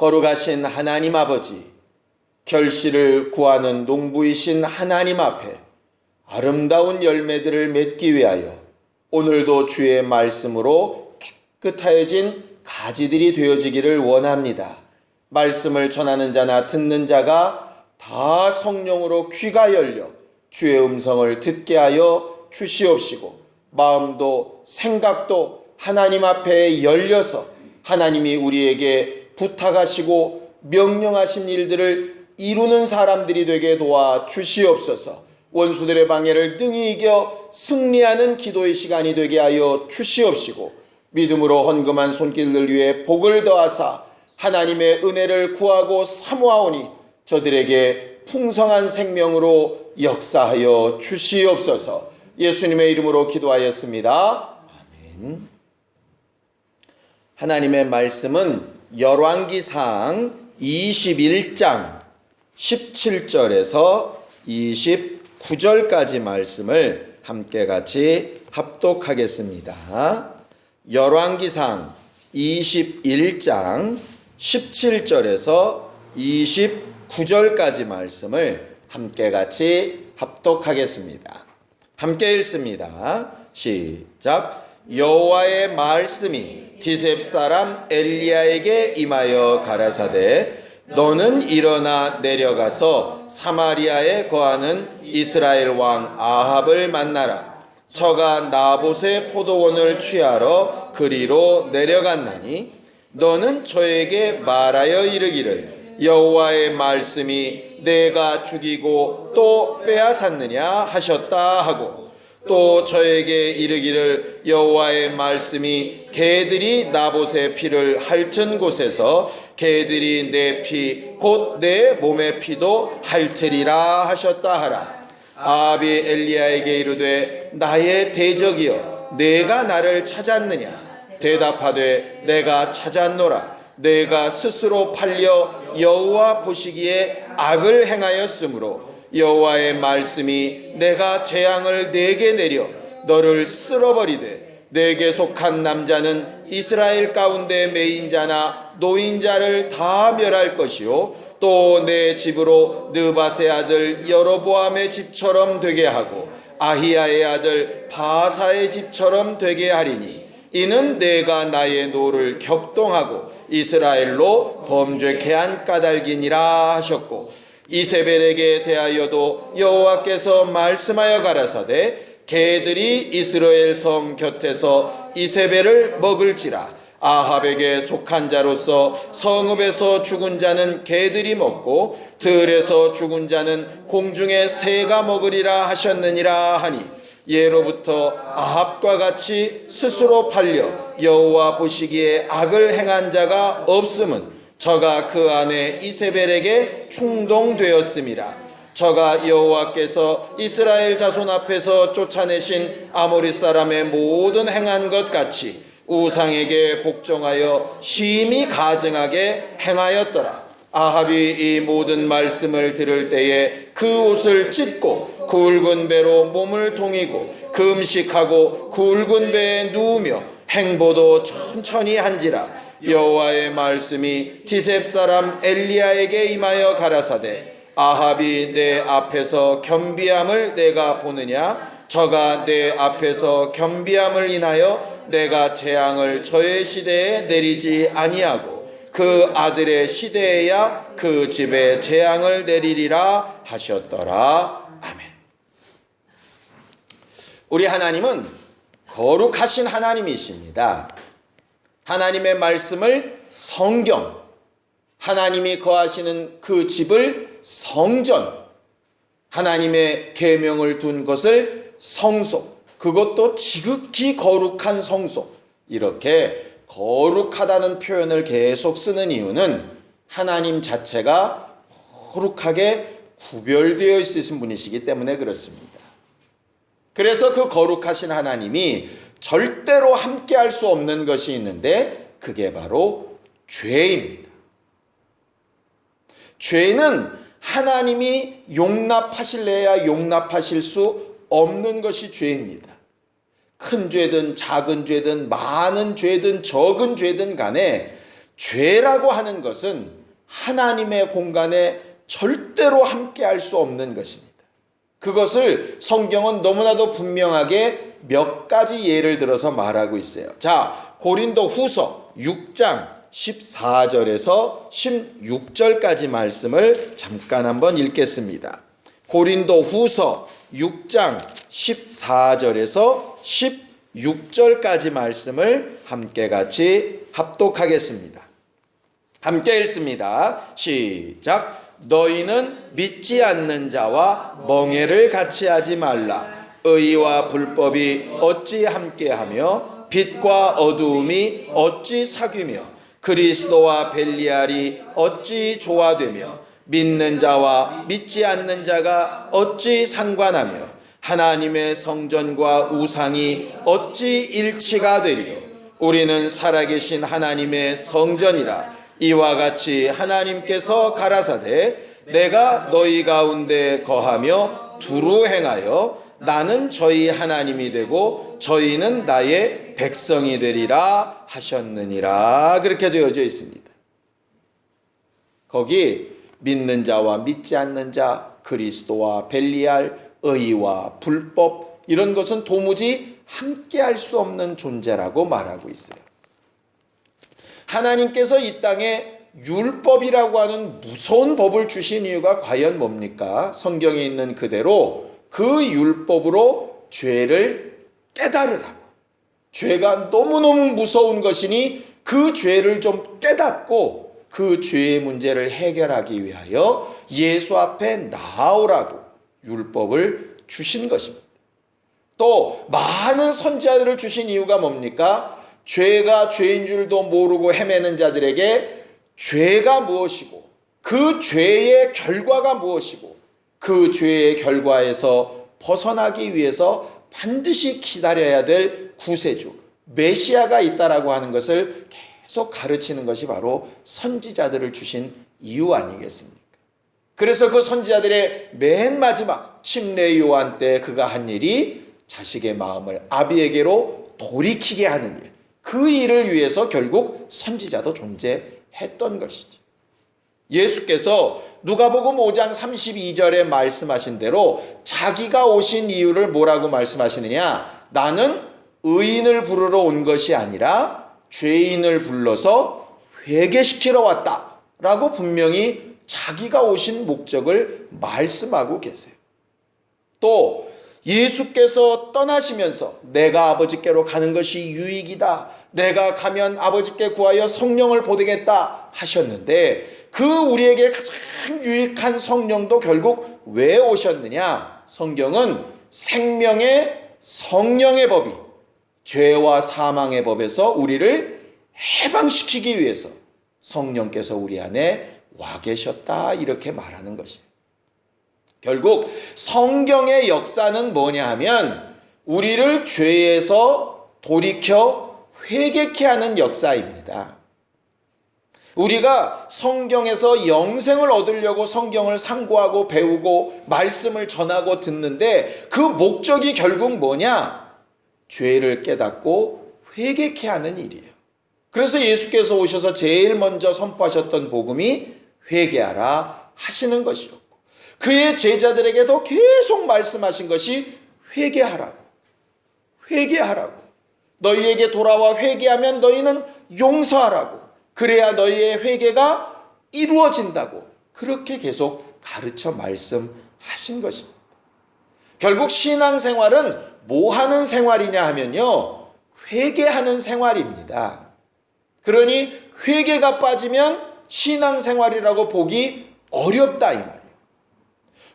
거룩하신 하나님 아버지, 결실을 구하는 농부이신 하나님 앞에 아름다운 열매들을 맺기 위하여 오늘도 주의 말씀으로 깨끗하여진 가지들이 되어지기를 원합니다. 말씀을 전하는 자나 듣는 자가 다 성령으로 귀가 열려 주의 음성을 듣게 하여 주시옵시고, 마음도 생각도 하나님 앞에 열려서 하나님이 우리에게 부탁하시고 명령하신 일들을 이루는 사람들이 되게 도와 주시옵소서. 원수들의 방해를 능히 이겨 승리하는 기도의 시간이 되게 하여 주시옵시고, 믿음으로 헌금한 손길들 위해 복을 더하사 하나님의 은혜를 구하고 사모하오니 저들에게 풍성한 생명으로 역사하여 주시옵소서. 예수님의 이름으로 기도하였습니다. 아멘. 하나님의 말씀은 열왕기상 21장 17절에서 29절까지 말씀을 함께 같이 합독하겠습니다. 열왕기상 21장 17절에서 29절까지 말씀을 함께 같이 합독하겠습니다. 함께 읽습니다. 시작. 여호와의 말씀이 디셉 사람 엘리야에게 임하여 가라사대, 너는 일어나 내려가서 사마리아에 거하는 이스라엘 왕 아합을 만나라. 저가 나봇의 포도원을 취하러 그리로 내려갔나니 너는 저에게 말하여 이르기를, 여호와의 말씀이 내가 죽이고 또 빼앗았느냐 하셨다 하고, 또 저에게 이르기를, 여호와의 말씀이 개들이 나봇의 피를 핥은 곳에서 개들이 내 피 곧 내 몸의 피도 핥으리라 하셨다 하라. 아합이 엘리야에게 이르되, 나의 대적이여 내가 나를 찾았느냐? 대답하되, 내가 찾았노라. 내가 스스로 팔려 여호와 보시기에 악을 행하였으므로 여호와의 말씀이 내가 재앙을 내게 내려 너를 쓸어버리되, 내게 속한 남자는 이스라엘 가운데 매인자나 노인자를 다 멸할 것이요, 또 내 집으로 느밧의 아들 여로보암의 집처럼 되게 하고 아히야의 아들 바사의 집처럼 되게 하리니, 이는 내가 나의 노를 격동하고 이스라엘로 범죄케 한 까닭이니라 하셨고, 이세벨에게 대하여도 여호와께서 말씀하여 가라사대, 개들이 이스라엘 성 곁에서 이세벨을 먹을지라. 아합에게 속한 자로서 성읍에서 죽은 자는 개들이 먹고 들에서 죽은 자는 공중의 새가 먹으리라 하셨느니라 하니, 예로부터 아합과 같이 스스로 팔려 여호와 보시기에 악을 행한 자가 없음은 저가 그 아내 이세벨에게 충동되었음이라. 저가 여호와께서 이스라엘 자손 앞에서 쫓아내신 아모리 사람의 모든 행한 것 같이 우상에게 복종하여 심히 가증하게 행하였더라. 아합이 이 모든 말씀을 들을 때에 그 옷을 찢고 굵은 배로 몸을 동이고 금식하고 굵은 배에 누우며 행보도 천천히 한지라. 여호와의 말씀이 디셉 사람 엘리야에게 임하여 가라사대, 아합이 내 앞에서 겸비함을 내가 보느냐? 저가 내 앞에서 겸비함을 인하여 내가 재앙을 저의 시대에 내리지 아니하고 그 아들의 시대에야 그 집에 재앙을 내리리라 하셨더라. 아멘. 우리 하나님은 거룩하신 하나님이십니다. 하나님의 말씀을 성경, 하나님이 거하시는 그 집을 성전, 하나님의 계명을 둔 것을 성소, 그것도 지극히 거룩한 성소, 이렇게 거룩하다는 표현을 계속 쓰는 이유는 하나님 자체가 거룩하게 구별되어 있으신 분이시기 때문에 그렇습니다. 그래서 그 거룩하신 하나님이 절대로 함께할 수 없는 것이 있는데 그게 바로 죄입니다. 죄는 하나님이 용납하실래야 용납하실 수 없는 것이 죄입니다. 큰 죄든 작은 죄든 많은 죄든 적은 죄든 간에 죄라고 하는 것은 하나님의 공간에 절대로 함께할 수 없는 것입니다. 그것을 성경은 너무나도 분명하게 몇 가지 예를 들어서 말하고 있어요. 자, 고린도 후서 6장 14절에서 16절까지 말씀을 잠깐 한번 읽겠습니다. 고린도 후서 6장 14절에서 16절까지 말씀을 함께 같이 합독하겠습니다. 함께 읽습니다. 시작. 너희는 믿지 않는 자와 멍에를 같이 하지 말라. 의와 불법이 어찌 함께하며 빛과 어두움이 어찌 사귀며 그리스도와 벨리알이 어찌 조화되며 믿는 자와 믿지 않는 자가 어찌 상관하며 하나님의 성전과 우상이 어찌 일치가 되리요. 우리는 살아계신 하나님의 성전이라. 이와 같이 하나님께서 가라사대 내가 너희 가운데 거하며 두루 행하여 나는 저희 하나님이 되고 저희는 나의 백성이 되리라 하셨느니라. 그렇게 되어져 있습니다. 거기 믿는 자와 믿지 않는 자, 그리스도와 벨리알, 의와 불법, 이런 것은 도무지 함께할 수 없는 존재라고 말하고 있어요. 하나님께서 이 땅에 율법이라고 하는 무서운 법을 주신 이유가 과연 뭡니까? 성경에 있는 그대로 그 율법으로 죄를 깨달으라고. 죄가 너무너무 무서운 것이니 그 죄를 좀 깨닫고 그 죄의 문제를 해결하기 위하여 예수 앞에 나아오라고 율법을 주신 것입니다. 또 많은 선지자들을 주신 이유가 뭡니까? 죄가 죄인 줄도 모르고 헤매는 자들에게 죄가 무엇이고 그 죄의 결과가 무엇이고 그 죄의 결과에서 벗어나기 위해서 반드시 기다려야 될 구세주 메시아가 있다라고 하는 것을 계속 가르치는 것이 바로 선지자들을 주신 이유 아니겠습니까? 그래서 그 선지자들의 맨 마지막 침례 요한 때 그가 한 일이 자식의 마음을 아비에게로 돌이키게 하는 일, 그 일을 위해서 결국 선지자도 존재했던 것이죠. 예수께서 누가복음 5장 32절에 말씀하신 대로 자기가 오신 이유를 뭐라고 말씀하시느냐? 나는 의인을 부르러 온 것이 아니라 죄인을 불러서 회개시키러 왔다 라고 분명히 자기가 오신 목적을 말씀하고 계세요. 또 예수께서 떠나시면서 내가 아버지께로 가는 것이 유익이다. 내가 가면 아버지께 구하여 성령을 보내겠다 하셨는데 그 우리에게 가장 유익한 성령도 결국 왜 오셨느냐? 성경은 생명의 성령의 법이 죄와 사망의 법에서 우리를 해방시키기 위해서 성령께서 우리 안에 와 계셨다 이렇게 말하는 것이에요. 결국 성경의 역사는 뭐냐 하면 우리를 죄에서 돌이켜 회개케 하는 역사입니다. 우리가 성경에서 영생을 얻으려고 성경을 상고하고 배우고 말씀을 전하고 듣는데 그 목적이 결국 뭐냐? 죄를 깨닫고 회개케 하는 일이에요. 그래서 예수께서 오셔서 제일 먼저 선포하셨던 복음이 회개하라 하시는 것이었고 그의 제자들에게도 계속 말씀하신 것이 회개하라고. 회개하라고. 너희에게 돌아와 회개하면 너희는 용서하라고. 그래야 너희의 회개가 이루어진다고. 그렇게 계속 가르쳐 말씀하신 것입니다. 결국 신앙생활은 뭐 하는 생활이냐 하면요. 회개하는 생활입니다. 그러니 회개가 빠지면 신앙생활이라고 보기 어렵다 이 말이에요.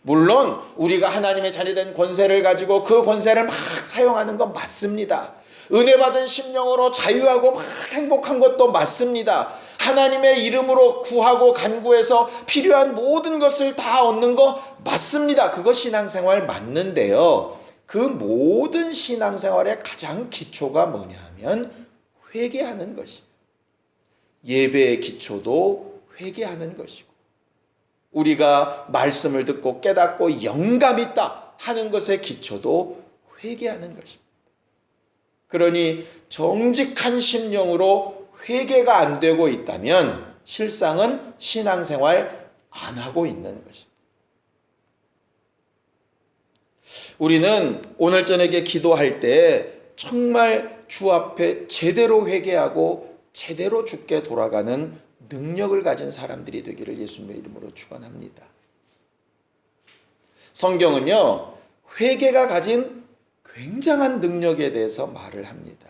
물론 우리가 하나님의 자녀된 권세를 가지고 그 권세를 막 사용하는 건 맞습니다. 은혜 받은 심령으로 자유하고 막 행복한 것도 맞습니다. 하나님의 이름으로 구하고 간구해서 필요한 모든 것을 다 얻는 거 맞습니다. 그거 신앙생활 맞는데요. 그 모든 신앙생활의 가장 기초가 뭐냐 하면 회개하는 것이에요. 예배의 기초도 회개하는 것이고 우리가 말씀을 듣고 깨닫고 영감 있다 하는 것의 기초도 회개하는 것입니다. 그러니 정직한 심령으로 회개가 안 되고 있다면 실상은 신앙생활 안 하고 있는 것입니다. 우리는 오늘 저녁에 기도할 때 정말 주 앞에 제대로 회개하고 제대로 주께 돌아가는 능력을 가진 사람들이 되기를 예수님의 이름으로 축원합니다. 성경은요, 회개가 가진 굉장한 능력에 대해서 말을 합니다.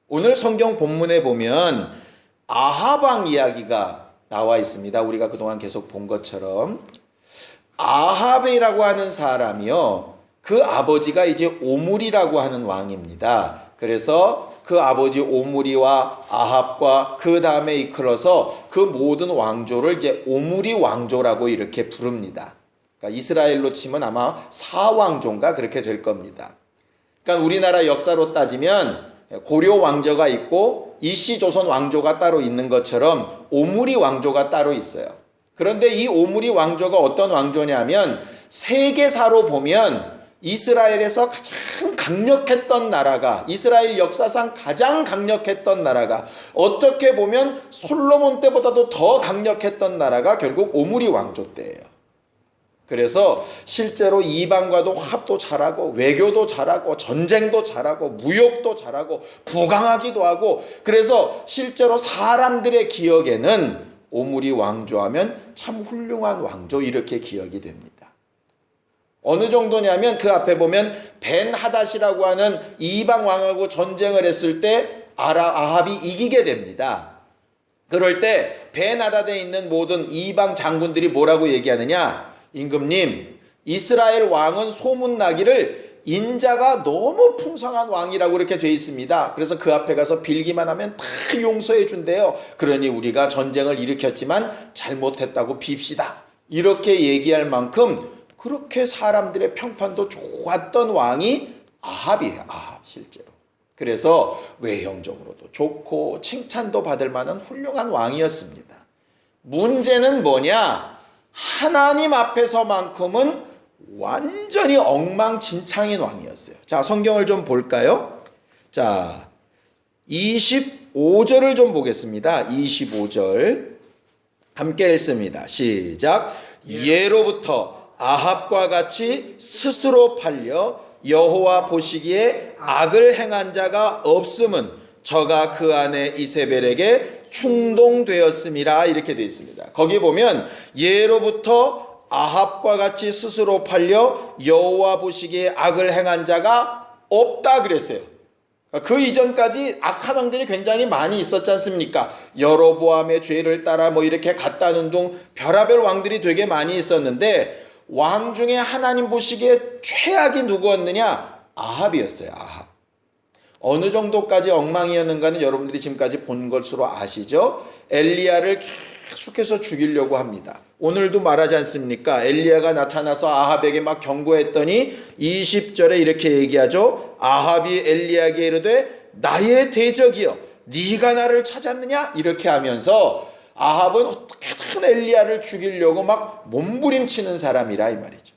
오늘 성경 본문에 보면 아합 왕 이야기가 나와 있습니다. 우리가 그동안 계속 본 것처럼 아합이라고 하는 사람이요, 그 아버지가 이제 오므리라고 하는 왕입니다. 그래서 그 아버지 오므리와 아합과 그 다음에 이끌어서 그 모든 왕조를 이제 오므리 왕조라고 이렇게 부릅니다. 그러니까 이스라엘로 치면 아마 사왕조인가 그렇게 될 겁니다. 그러니까 우리나라 역사로 따지면 고려 왕조가 있고 이시조선 왕조가 따로 있는 것처럼 오므리 왕조가 따로 있어요. 그런데 이 오므리 왕조가 어떤 왕조냐면 세계사로 보면 이스라엘에서 가장 강력했던 나라가, 이스라엘 역사상 가장 강력했던 나라가, 어떻게 보면 솔로몬 때보다도 더 강력했던 나라가 결국 오므리 왕조 때예요. 그래서 실제로 이방과도 화합도 잘하고 외교도 잘하고 전쟁도 잘하고 무역도 잘하고 부강하기도 하고, 그래서 실제로 사람들의 기억에는 오므리 왕조하면 참 훌륭한 왕조 이렇게 기억이 됩니다. 어느 정도냐면 그 앞에 보면 벤 하닷이라고 하는 이방 왕하고 전쟁을 했을 때 아합이 이기게 됩니다. 그럴 때 벤 하닷에 있는 모든 이방 장군들이 뭐라고 얘기하느냐? 임금님, 이스라엘 왕은 소문나기를 인자가 너무 풍성한 왕이라고 이렇게 돼 있습니다. 그래서 그 앞에 가서 빌기만 하면 다 용서해 준대요. 그러니 우리가 전쟁을 일으켰지만 잘못했다고 빕시다. 이렇게 얘기할 만큼 그렇게 사람들의 평판도 좋았던 왕이 아합이에요. 아합 실제로. 그래서 외형적으로도 좋고 칭찬도 받을 만한 훌륭한 왕이었습니다. 문제는 뭐냐? 하나님 앞에서만큼은 완전히 엉망진창인 왕이었어요. 자, 성경을 좀 볼까요? 자, 25절을 좀 보겠습니다. 25절 함께 읽습니다. 시작. 예로부터 아합과 같이 스스로 팔려 여호와 보시기에 악을 행한 자가 없음은 저가 그 아내 이세벨에게 충동되었음이라 이렇게 되어 있습니다. 거기 보면 예로부터 아합과 같이 스스로 팔려 여호와 보시기에 악을 행한 자가 없다 그랬어요. 그 이전까지 악한 왕들이 굉장히 많이 있었지 않습니까? 여로보암의 죄를 따라 뭐 이렇게 갔다는 둥 별하별 왕들이 되게 많이 있었는데 왕 중에 하나님 보시기에 최악이 누구였느냐? 아합이었어요. 아합. 어느 정도까지 엉망이었는가는 여러분들이 지금까지 본 것으로 아시죠? 엘리야를 계속해서 죽이려고 합니다. 오늘도 말하지 않습니까? 엘리야가 나타나서 아합에게 막 경고했더니 20절에 이렇게 얘기하죠. 아합이 엘리야에게 이르되 나의 대적이여 네가 나를 찾았느냐? 이렇게 하면서 아합은 어떻게든 엘리야를 죽이려고 막 몸부림치는 사람이라 이 말이죠.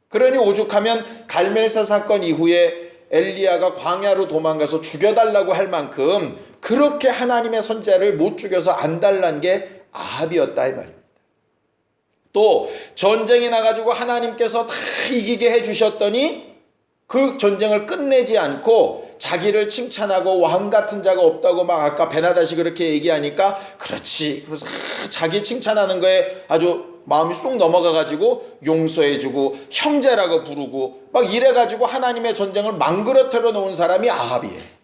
그러니 오죽하면 갈멜사 사건 이후에 엘리야가 광야로 도망가서 죽여달라고 할 만큼 그렇게 하나님의 선자를 못 죽여서 안달난 게 아합이었다 이 말입니다. 또 전쟁에 나가지고 하나님께서 다 이기게 해주셨더니 그 전쟁을 끝내지 않고 자기를 칭찬하고 왕 같은 자가 없다고 막 아까 베나다시 그렇게 얘기하니까 그렇지. 그래서 자기 칭찬하는 거에 아주 마음이 쏙 넘어가가지고 용서해주고 형제라고 부르고 막 이래가지고 하나님의 전쟁을 망그러뜨려 놓은 사람이 아합이에요.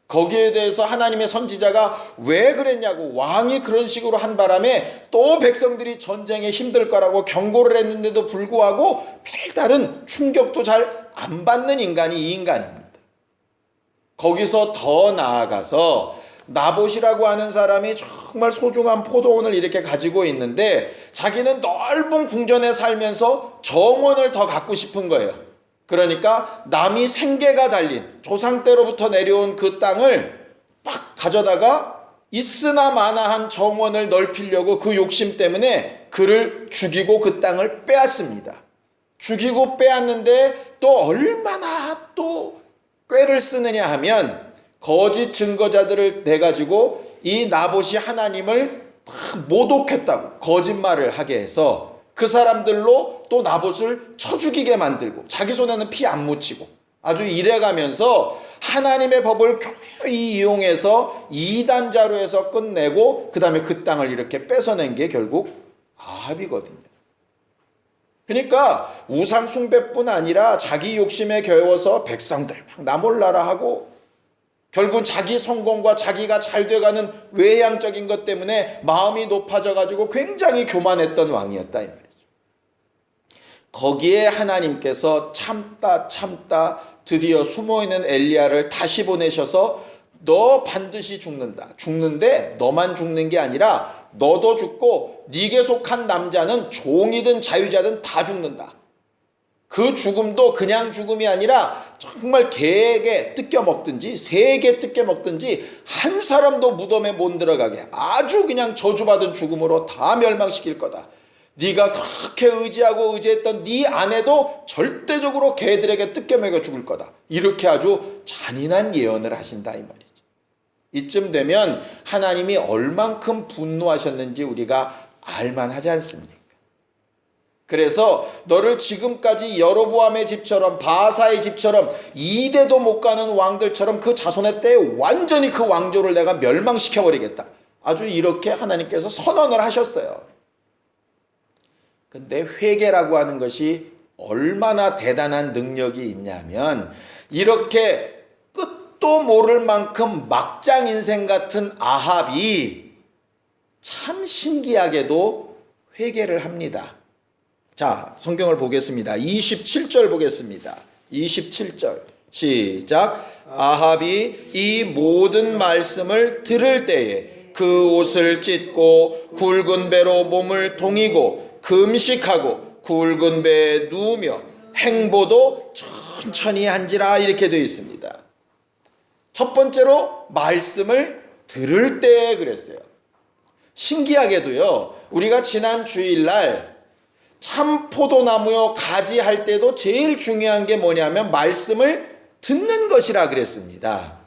거기에 대해서 하나님의 선지자가 왜 그랬냐고 왕이 그런 식으로 한 바람에 또 백성들이 전쟁에 힘들 거라고 경고를 했는데도 불구하고 별다른 충격도 잘 안 받는 인간이 이 인간입니다. 거기서 더 나아가서 나봇이라고 하는 사람이 정말 소중한 포도원을 이렇게 가지고 있는데 자기는 넓은 궁전에 살면서 정원을 더 갖고 싶은 거예요. 그러니까 남이 생계가 달린 조상 때로부터 내려온 그 땅을 막 가져다가 있으나 마나한 정원을 넓히려고 그 욕심 때문에 그를 죽이고 그 땅을 빼앗습니다. 죽이고 빼앗는데 또 얼마나 또 꾀를 쓰느냐 하면 거짓 증거자들을 내가지고 이 나봇이 하나님을 모독했다고 거짓말을 하게 해서 그 사람들로 또 나봇을 쳐 죽이게 만들고 자기 손에는 피 안 묻히고 아주 이래가면서 하나님의 법을 교묘히 이용해서 이단자로 해서 끝내고 그 다음에 그 땅을 이렇게 뺏어낸 게 결국 아합이거든요. 그러니까 우상 숭배뿐 아니라 자기 욕심에 겨워서 백성들 막 나 몰라라 하고 결국은 자기 성공과 자기가 잘 돼가는 외향적인 것 때문에 마음이 높아져 가지고 굉장히 교만했던 왕이었다 이 말이죠. 거기에 하나님께서 참다 드디어 숨어있는 엘리야를 다시 보내셔서 너 반드시 죽는다. 죽는데 너만 죽는 게 아니라 너도 죽고 네게 속한 남자는 종이든 자유자든 다 죽는다. 그 죽음도 그냥 죽음이 아니라 정말 개에게 뜯겨 먹든지 새에게 뜯겨 먹든지 한 사람도 무덤에 못 들어가게 아주 그냥 저주받은 죽음으로 다 멸망시킬 거다. 네가 그렇게 의지하고 의지했던 네 아내도 절대적으로 개들에게 뜯겨 먹여 죽을 거다. 이렇게 아주 잔인한 예언을 하신다 이 말이죠. 이쯤 되면 하나님이 얼만큼 분노하셨는지 우리가 알만하지 않습니까? 그래서 너를 지금까지 여로보암의 집처럼 바사의 집처럼 2대도 못 가는 왕들처럼 그 자손의 때에 완전히 그 왕조를 내가 멸망시켜버리겠다. 아주 이렇게 하나님께서 선언을 하셨어요. 근데 회개라고 하는 것이 얼마나 대단한 능력이 있냐면 이렇게 끝도 모를 만큼 막장 인생 같은 아합이 참 신기하게도 회개를 합니다. 자, 성경을 보겠습니다. 27절 보겠습니다. 27절 시작. 아합이 이 모든 말씀을 들을 때에 그 옷을 찢고 굵은 배로 몸을 동이고 금식하고 굵은 배에 누우며 행보도 천천히 한지라 이렇게 되어 있습니다. 첫 번째로 말씀을 들을 때 그랬어요. 신기하게도요, 우리가 지난 주일날 참 포도나무요 가지 할 때도 제일 중요한 게 뭐냐면 말씀을 듣는 것이라 그랬습니다.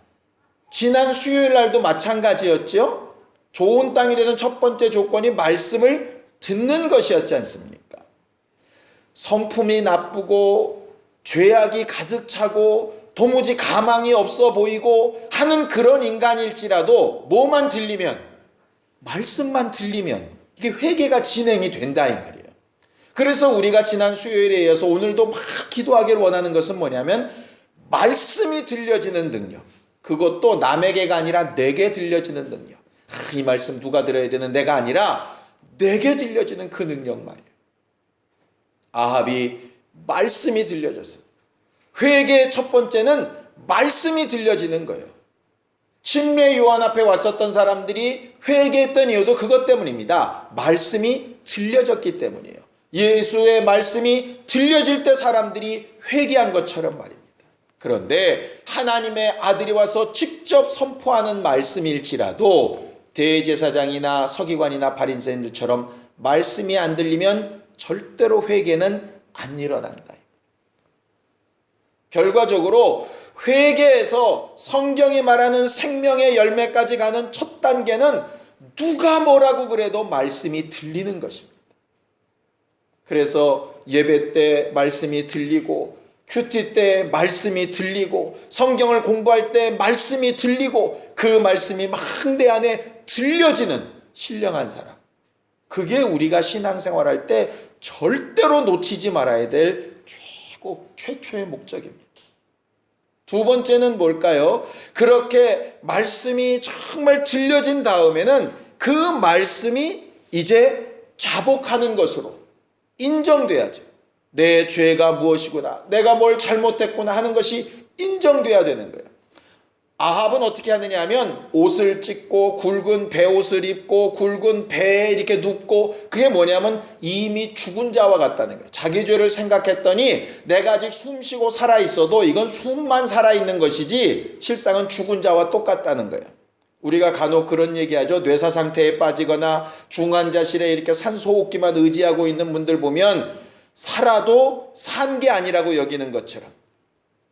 지난 수요일 날도 마찬가지였죠. 좋은 땅이 되는 첫 번째 조건이 말씀을 듣는 것이었지 않습니까? 성품이 나쁘고 죄악이 가득 차고 도무지 가망이 없어 보이고 하는 그런 인간일지라도 뭐만 들리면 말씀만 들리면 이게 회개가 진행이 된다 이 말이에요. 그래서 우리가 지난 수요일에 이어서 오늘도 막 기도하기를 원하는 것은 뭐냐면 말씀이 들려지는 능력. 그것도 남에게가 아니라 내게 들려지는 능력. 이 말씀 누가 들어야 되는 내가 아니라 내게 들려지는 그 능력 말이에요. 아합이 말씀이 들려졌어요. 회개의 첫 번째는 말씀이 들려지는 거예요. 침례 요한 앞에 왔었던 사람들이 회개했던 이유도 그것 때문입니다. 말씀이 들려졌기 때문이에요. 예수의 말씀이 들려질 때 사람들이 회개한 것처럼 말입니다. 그런데 하나님의 아들이 와서 직접 선포하는 말씀일지라도 대제사장이나 서기관이나 바리새인들처럼 말씀이 안 들리면 절대로 회개는 안 일어난다. 결과적으로 회개에서 성경이 말하는 생명의 열매까지 가는 첫 단계는 누가 뭐라고 그래도 말씀이 들리는 것입니다. 그래서 예배 때 말씀이 들리고 큐티 때 말씀이 들리고 성경을 공부할 때 말씀이 들리고 그 말씀이 막 내 안에 들려지는 신령한 사람. 그게 우리가 신앙생활할 때 절대로 놓치지 말아야 될 최초의 목적입니다. 두 번째는 뭘까요? 그렇게 말씀이 정말 들려진 다음에는 그 말씀이 이제 자복하는 것으로 인정돼야죠. 내 죄가 무엇이구나, 내가 뭘 잘못했구나 하는 것이 인정돼야 되는 거예요. 아합은 어떻게 하느냐 하면 옷을 찢고 굵은 베옷을 입고 굵은 배에 이렇게 눕고 그게 뭐냐면 이미 죽은 자와 같다는 거예요. 자기 죄를 생각했더니 내가 아직 숨쉬고 살아있어도 이건 숨만 살아있는 것이지 실상은 죽은 자와 똑같다는 거예요. 우리가 간혹 그런 얘기하죠. 뇌사 상태에 빠지거나 중환자실에 이렇게 산소호흡기만 의지하고 있는 분들 보면 살아도 산 게 아니라고 여기는 것처럼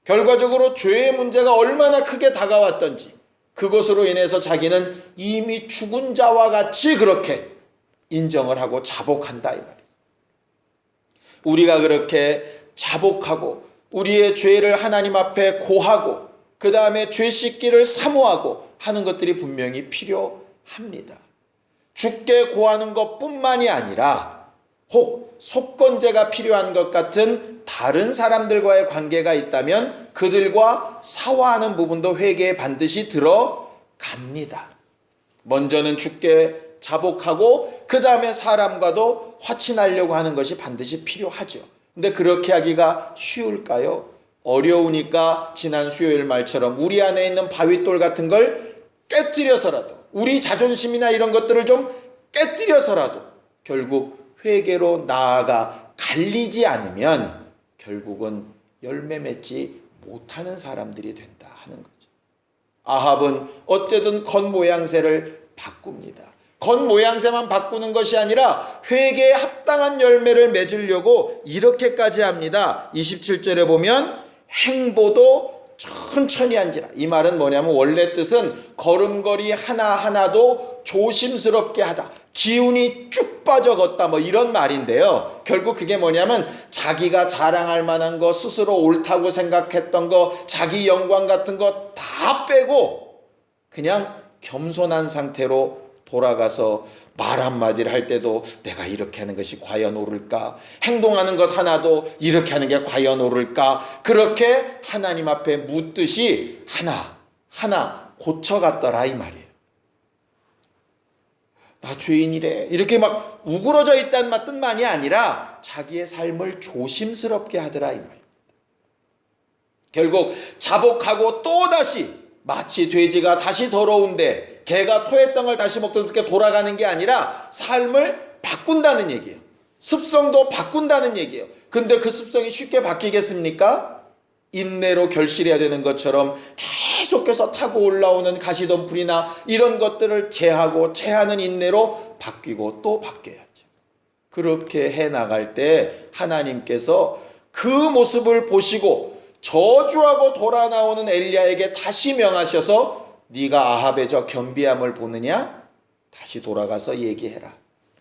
결과적으로 죄의 문제가 얼마나 크게 다가왔던지 그것으로 인해서 자기는 이미 죽은 자와 같이 그렇게 인정을 하고 자복한다 이 말이에요. 우리가 그렇게 자복하고 우리의 죄를 하나님 앞에 고하고 그 다음에 죄 씻기를 사모하고 하는 것들이 분명히 필요합니다. 주께 고하는 것뿐만이 아니라 혹 속건제가 필요한 것 같은 다른 사람들과의 관계가 있다면 그들과 사화하는 부분도 회개에 반드시 들어갑니다. 먼저는 주께 자복하고 그 다음에 사람과도 화친하려고 하는 것이 반드시 필요하죠. 근데 그렇게 하기가 쉬울까요? 어려우니까 지난 수요일 말처럼 우리 안에 있는 바윗돌 같은 걸 깨뜨려서라도 우리 자존심이나 이런 것들을 좀 깨뜨려서라도 결국 회개로 나아가 갈리지 않으면 결국은 열매 맺지 못하는 사람들이 된다 하는 거죠. 아합은 어쨌든 겉모양새를 바꿉니다. 겉모양새만 바꾸는 것이 아니라 회개에 합당한 열매를 맺으려고 이렇게까지 합니다. 27절에 보면 행보도 천천히 한지라. 이 말은 뭐냐면 원래 뜻은 걸음걸이 하나하나도 조심스럽게 하다. 기운이 쭉 빠져 걷다 뭐 이런 말인데요. 결국 그게 뭐냐면 자기가 자랑할 만한 거, 스스로 옳다고 생각했던 거, 자기 영광 같은 거 다 빼고 그냥 겸손한 상태로 돌아가서 말 한마디를 할 때도 내가 이렇게 하는 것이 과연 옳을까? 행동하는 것 하나도 이렇게 하는 게 과연 옳을까? 그렇게 하나님 앞에 묻듯이 하나 고쳐갔더라 이 말이에요. 나 죄인이래 이렇게 막 우그러져 있다는 뜻만이 아니라 자기의 삶을 조심스럽게 하더라 이 말입니다. 결국 자복하고 또다시 마치 돼지가 다시 더러운데 개가 토했던 걸 다시 먹던 그렇게 돌아가는 게 아니라 삶을 바꾼다는 얘기예요. 습성도 바꾼다는 얘기예요. 근데 그 습성이 쉽게 바뀌겠습니까? 인내로 결실해야 되는 것처럼 계속해서 타고 올라오는 가시덤불이나 이런 것들을 제하는 인내로 바뀌고 또 바뀌어야죠. 그렇게 해나갈 때 하나님께서 그 모습을 보시고 저주하고 돌아 나오는 엘리야에게 다시 명하셔서 네가 아합의 저 겸비함을 보느냐? 다시 돌아가서 얘기해라.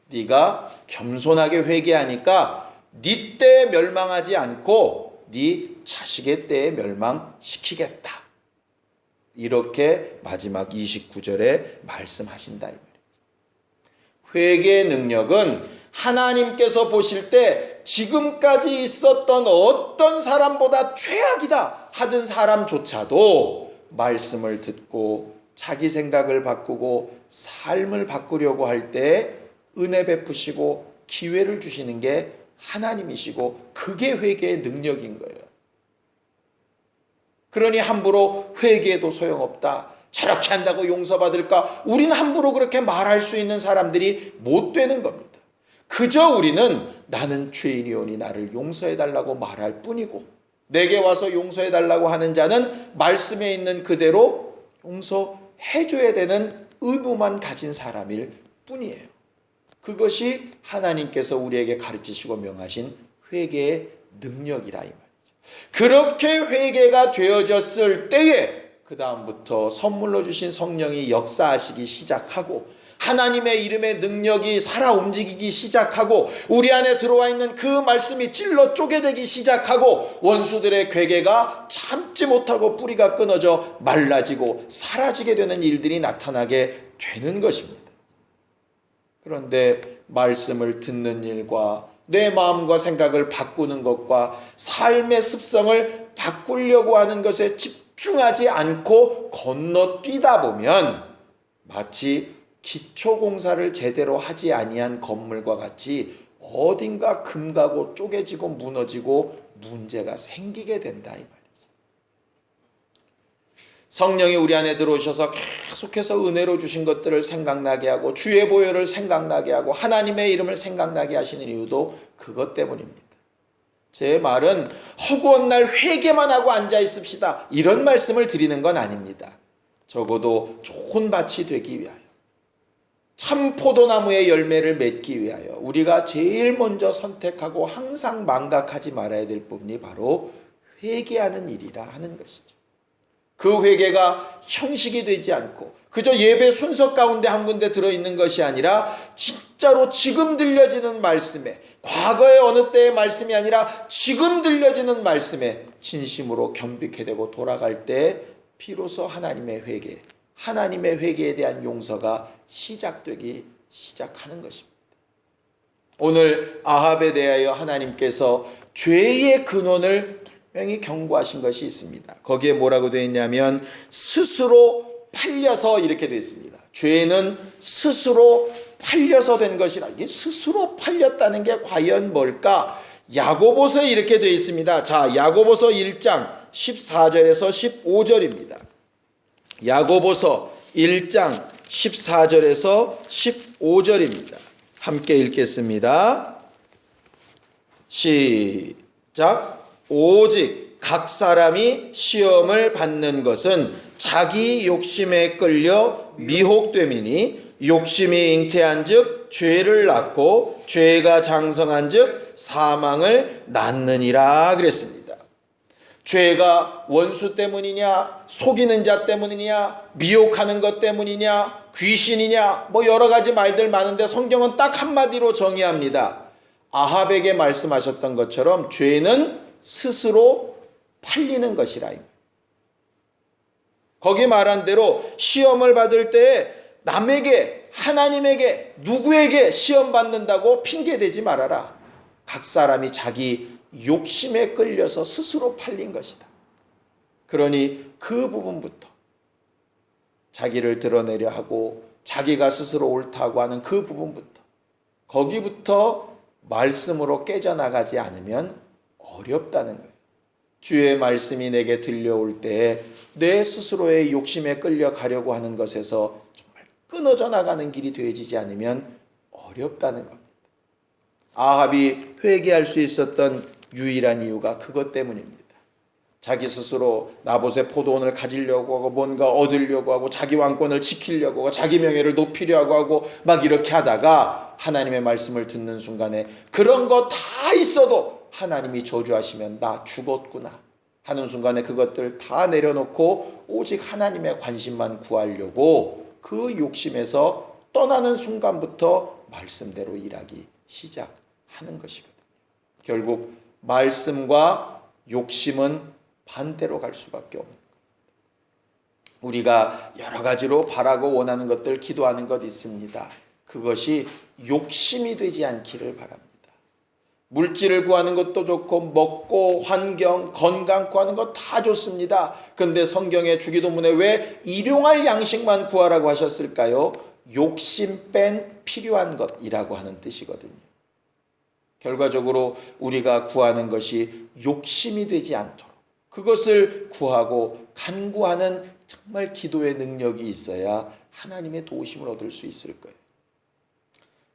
네가 겸손하게 회개하니까 네 때에 멸망하지 않고 네 자식의 때에 멸망시키겠다. 이렇게 마지막 29절에 말씀하신다. 회개의 능력은 하나님께서 보실 때 지금까지 있었던 어떤 사람보다 최악이다 하던 사람조차도 말씀을 듣고 자기 생각을 바꾸고 삶을 바꾸려고 할 때 은혜 베푸시고 기회를 주시는 게 하나님이시고 그게 회개의 능력인 거예요. 그러니 함부로 회개해도 소용없다. 저렇게 한다고 용서받을까? 우리는 함부로 그렇게 말할 수 있는 사람들이 못 되는 겁니다. 그저 우리는 나는 죄인이오니 나를 용서해달라고 말할 뿐이고 내게 와서 용서해달라고 하는 자는 말씀에 있는 그대로 용서해줘야 되는 의무만 가진 사람일 뿐이에요. 그것이 하나님께서 우리에게 가르치시고 명하신 회개의 능력이라 이 말이죠. 그렇게 회개가 되어졌을 때에 그 다음부터 선물로 주신 성령이 역사하시기 시작하고 하나님의 이름의 능력이 살아 움직이기 시작하고 우리 안에 들어와 있는 그 말씀이 찔러 쪼개되기 시작하고 원수들의 괴계가 참지 못하고 뿌리가 끊어져 말라지고 사라지게 되는 일들이 나타나게 되는 것입니다. 그런데 말씀을 듣는 일과 내 마음과 생각을 바꾸는 것과 삶의 습성을 바꾸려고 하는 것에 집중하지 않고 건너뛰다 보면 마치 기초공사를 제대로 하지 아니한 건물과 같이 어딘가 금가고 쪼개지고 무너지고 문제가 생기게 된다 이 말이죠. 성령이 우리 안에 들어오셔서 계속해서 은혜로 주신 것들을 생각나게 하고 주의 보혈을 생각나게 하고 하나님의 이름을 생각나게 하시는 이유도 그것 때문입니다. 제 말은 허구한 날 회개만 하고 앉아 있읍시다 이런 말씀을 드리는 건 아닙니다. 적어도 좋은 밭이 되기 위하여 참 포도나무의 열매를 맺기 위하여 우리가 제일 먼저 선택하고 항상 망각하지 말아야 될 부분이 바로 회개하는 일이라 하는 것이죠. 그 회개가 형식이 되지 않고 그저 예배 순서 가운데 한 군데 들어있는 것이 아니라 진짜로 지금 들려지는 말씀에, 과거의 어느 때의 말씀이 아니라 지금 들려지는 말씀에 진심으로 겸비케 되고 돌아갈 때 비로소 하나님의 회개에 대한 용서가 시작하는 것입니다. 오늘 아합에 대하여 하나님께서 죄의 근원을 분명히 경고하신 것이 있습니다. 거기에 뭐라고 되어 있냐면 스스로 팔려서 이렇게 되어 있습니다. 죄는 스스로 팔려서 된 것이라. 이게 스스로 팔렸다는 게 과연 뭘까? 야고보서에 이렇게 되어 있습니다. 자, 야고보서 1장 14절에서 15절입니다. 야고보서 1장 14절에서 15절입니다. 함께 읽겠습니다. 시작. 오직 각 사람이 시험을 받는 것은 자기 욕심에 끌려 미혹됨이니 욕심이 잉태한즉 죄를 낳고 죄가 장성한즉 사망을 낳느니라 그랬습니다. 죄가 원수 때문이냐, 속이는 자 때문이냐, 미혹하는 것 때문이냐, 귀신이냐, 뭐 여러 가지 말들 많은데 성경은 딱 한마디로 정의합니다. 아합에게 말씀하셨던 것처럼 죄는 스스로 팔리는 것이라. 거기 말한 대로 시험을 받을 때 남에게, 하나님에게, 누구에게 시험 받는다고 핑계대지 말아라. 각 사람이 자기 욕심에 끌려서 스스로 팔린 것이다. 그러니 그 부분부터 자기를 드러내려 하고 자기가 스스로 옳다고 하는 그 부분부터, 거기부터 말씀으로 깨져나가지 않으면 어렵다는 거예요. 주의 말씀이 내게 들려올 때 내 스스로의 욕심에 끌려가려고 하는 것에서 정말 끊어져 나가는 길이 되어지지 않으면 어렵다는 겁니다. 아합이 회개할 수 있었던 유일한 이유가 그것 때문입니다. 자기 스스로 나봇의 포도원을 가지려고 하고 뭔가 얻으려고 하고 자기 왕권을 지키려고 하고 자기 명예를 높이려고 하고 막 이렇게 하다가 하나님의 말씀을 듣는 순간에 그런 거 다 있어도 하나님이 저주하시면 나 죽었구나 하는 순간에 그것들 다 내려놓고 오직 하나님의 관심만 구하려고 그 욕심에서 떠나는 순간부터 말씀대로 일하기 시작하는 것이거든요. 결국 말씀과 욕심은 반대로 갈 수밖에 없는 거예요. 우리가 여러 가지로 바라고 원하는 것들, 기도하는 것 있습니다. 그것이 욕심이 되지 않기를 바랍니다. 물질을 구하는 것도 좋고 먹고 환경, 건강 구하는 것 다 좋습니다. 그런데 성경의 주기도문에 왜 일용할 양식만 구하라고 하셨을까요? 욕심 뺀 필요한 것이라고 하는 뜻이거든요. 결과적으로 우리가 구하는 것이 욕심이 되지 않도록 그것을 구하고 간구하는 정말 기도의 능력이 있어야 하나님의 도우심을 얻을 수 있을 거예요.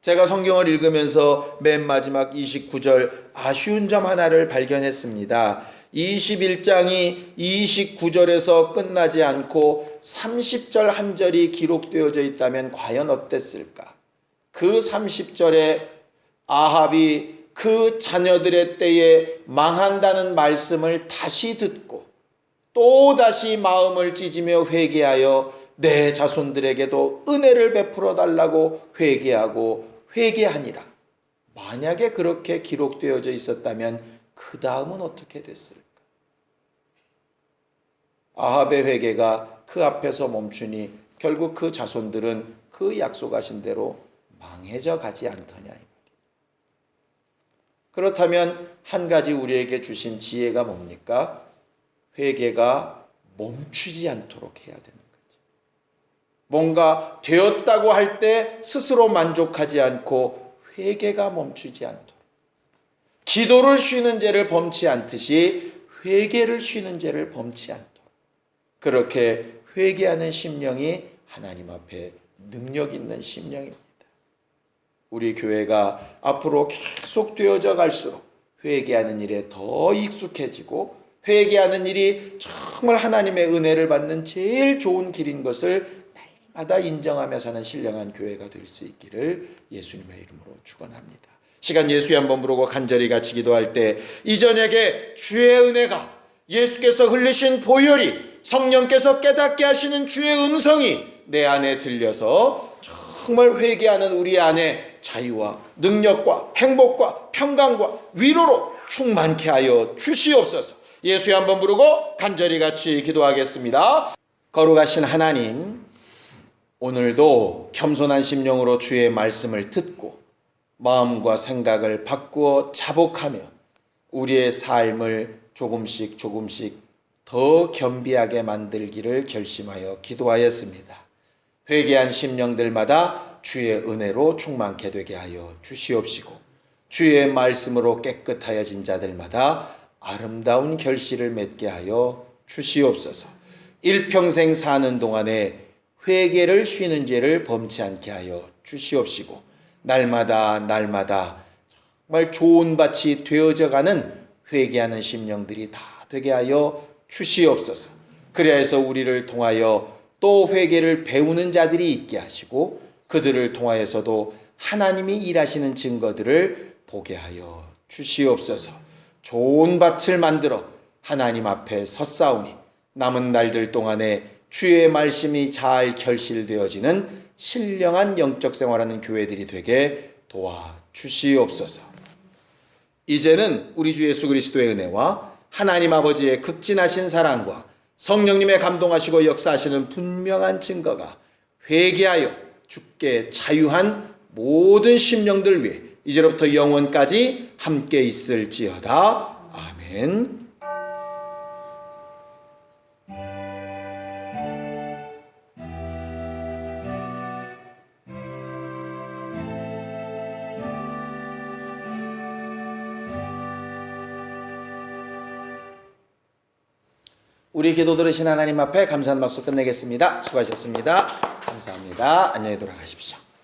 제가 성경을 읽으면서 맨 마지막 29절 아쉬운 점 하나를 발견했습니다. 21장이 29절에서 끝나지 않고 30절 한 절이 기록되어져 있다면 과연 어땠을까? 그 30절에 아합이 그 자녀들의 때에 망한다는 말씀을 다시 듣고 또다시 마음을 찢으며 회개하여 내 자손들에게도 은혜를 베풀어 달라고 회개하니라. 만약에 그렇게 기록되어져 있었다면 그 다음은 어떻게 됐을까? 아합의 회개가 그 앞에서 멈추니 결국 그 자손들은 그 약속하신 대로 망해져 가지 않더냐. 그렇다면 한 가지 우리에게 주신 지혜가 뭡니까? 회개가 멈추지 않도록 해야 되는 거죠. 뭔가 되었다고 할 때 스스로 만족하지 않고 회개가 멈추지 않도록, 기도를 쉬는 죄를 범치 않듯이 회개를 쉬는 죄를 범치 않도록 그렇게 회개하는 심령이 하나님 앞에 능력 있는 심령입니다. 우리 교회가 앞으로 계속 되어져 갈수록 회개하는 일에 더 익숙해지고 회개하는 일이 정말 하나님의 은혜를 받는 제일 좋은 길인 것을 날마다 인정하며 사는 신령한 교회가 될 수 있기를 예수님의 이름으로 축원합니다. 시간 예수에 한번 부르고 간절히 같이 기도할 때 이 저녁에 주의 은혜가 예수께서 흘리신 보혈이, 성령께서 깨닫게 하시는 주의 음성이 내 안에 들려서 정말 회개하는 우리 안에 자유와 능력과 행복과 평강과 위로로 충만케 하여 주시옵소서. 예수의 한번 부르고 간절히 같이 기도하겠습니다. 거룩하신 하나님, 오늘도 겸손한 심령으로 주의 말씀을 듣고 마음과 생각을 바꾸어 자복하며 우리의 삶을 조금씩 더 겸비하게 만들기를 결심하여 기도하였습니다. 회개한 심령들마다 주의 은혜로 충만케 되게 하여 주시옵시고, 주의 말씀으로 깨끗하여진 자들마다 아름다운 결실을 맺게 하여 주시옵소서. 일평생 사는 동안에 회개를 쉬는 죄를 범치 않게 하여 주시옵시고, 날마다 정말 좋은 밭이 되어져가는 회개하는 심령들이 다 되게 하여 주시옵소서. 그래서 우리를 통하여 또 회개를 배우는 자들이 있게 하시고, 그들을 통하여서도 하나님이 일하시는 증거들을 보게 하여 주시옵소서. 좋은 밭을 만들어 하나님 앞에 섰사오니 남은 날들 동안에 주의 말씀이 잘 결실되어지는 신령한 영적 생활하는 교회들이 되게 도와주시옵소서. 이제는 우리 주 예수 그리스도의 은혜와 하나님 아버지의 극진하신 사랑과 성령님의 감동하시고 역사하시는 분명한 증거가 회개하여 주께 자유한 모든 심령들 위해 이제로부터 영원까지 함께 있을지어다. 아멘. 우리 기도 들으신 하나님 앞에 감사한 박수 끝내겠습니다. 수고하셨습니다. 감사합니다. 안녕히 돌아가십시오.